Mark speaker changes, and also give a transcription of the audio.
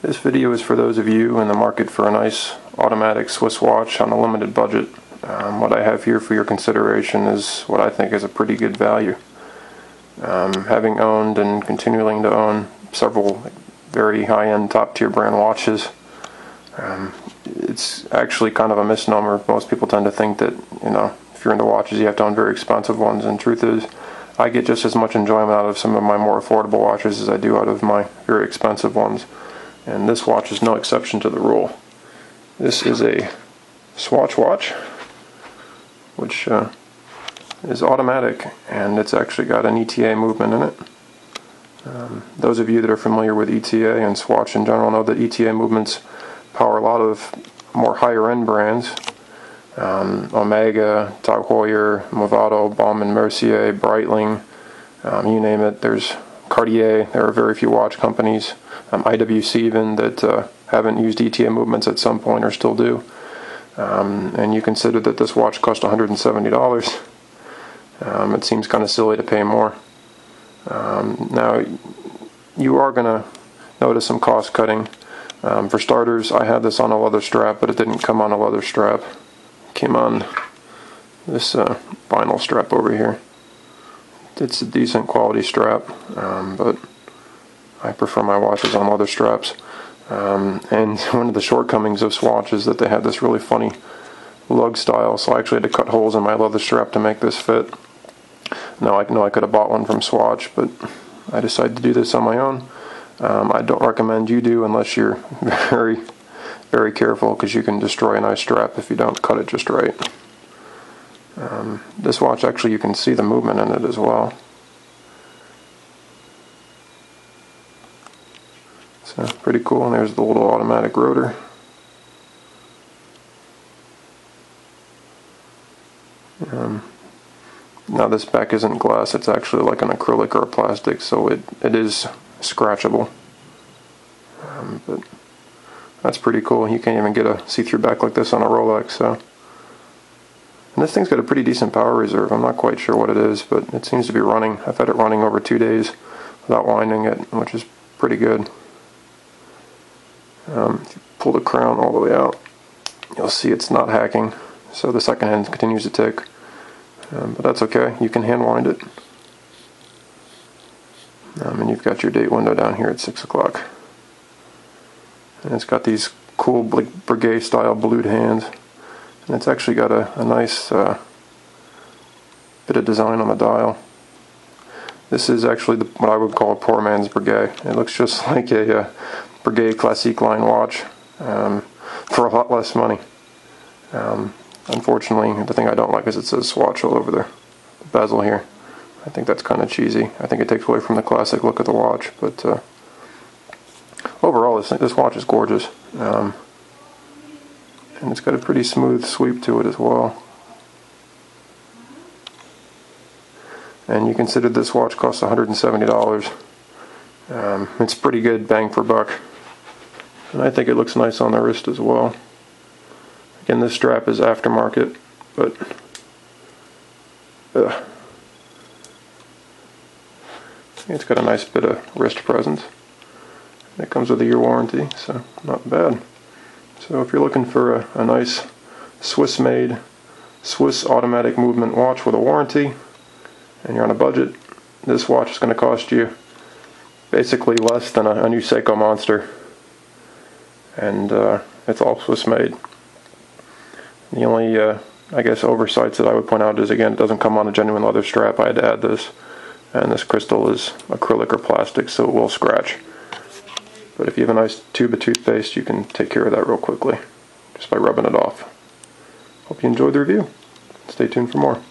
Speaker 1: This video is for those of you in the market for a nice automatic Swiss watch on a limited budget. What I have here for your consideration is what I think is a pretty good value. Having owned and continuing to own several very high-end top-tier brand watches, it's actually kind of a misnomer. Most people tend to think that, if you're into watches you have to own very expensive ones, and the truth is I get just as much enjoyment out of some of my more affordable watches as I do out of my very expensive ones. And this watch is no exception to the rule. This is a Swatch watch, which is automatic, and it's actually got an ETA movement in it. Those of you that are familiar with ETA and Swatch in general know that ETA movements power a lot of more higher end brands. Omega, Tag Heuer, Movado, Baume & Mercier, Breitling, you name it. There's Cartier. There are very few watch companies, IWC even, that haven't used ETA movements at some point or still do. And you consider that this watch cost $170. It seems kind of silly to pay more. Now, you are going to notice some cost cutting. For starters, I had this on a leather strap, but it didn't come on a leather strap. It came on this vinyl strap over here. It's a decent quality strap, but I prefer my watches on leather straps. And one of the shortcomings of Swatch is that they had this really funny lug style, so I actually had to cut holes in my leather strap to make this fit. Now I know I could have bought one from Swatch, but I decided to do this on my own. I don't recommend you do unless you're very, very careful, because you can destroy a nice strap if you don't cut it just right. This watch, actually, you can see the movement in it as well. So pretty cool. And there's the little automatic rotor. Now this back isn't glass, it's actually like an acrylic or a plastic, so it is scratchable. But that's pretty cool. You can't even get a see-through back like this on a Rolex. So. And this thing's got a pretty decent power reserve. I'm not quite sure what it is, but it seems to be running. I've had it running over 2 days without winding it, which is pretty good. If you pull the crown all the way out, you'll see it's not hacking, so the second hand continues to tick. But that's okay, you can hand wind it. And you've got your date window down here at 6 o'clock. And it's got these cool Piguet style blued hands. And it's actually got a nice bit of design on the dial. This is actually what I would call a poor man's Piguet. It looks just like a Piguet Classique line watch for a lot less money. Unfortunately, the thing I don't like is it says Swatch all over the bezel here. I think that's kind of cheesy. I think it takes away from the classic look of the watch. But overall, this watch is gorgeous. And it's got a pretty smooth sweep to it as well. And you consider this watch costs $170. It's pretty good bang for buck. And I think it looks nice on the wrist as well. Again, this strap is aftermarket, but it's got a nice bit of wrist presence. It comes with a year warranty, so not bad. So if you're looking for a nice Swiss-made, Swiss automatic movement watch with a warranty, and you're on a budget, this watch is going to cost you basically less than a new Seiko Monster. And it's all Swiss-made. The only, I guess, oversights that I would point out is, again, it doesn't come on a genuine leather strap. I had to add this. And this crystal is acrylic or plastic, so it will scratch. But if you have a nice tube of toothpaste, you can take care of that real quickly just by rubbing it off. Hope you enjoyed the review. Stay tuned for more.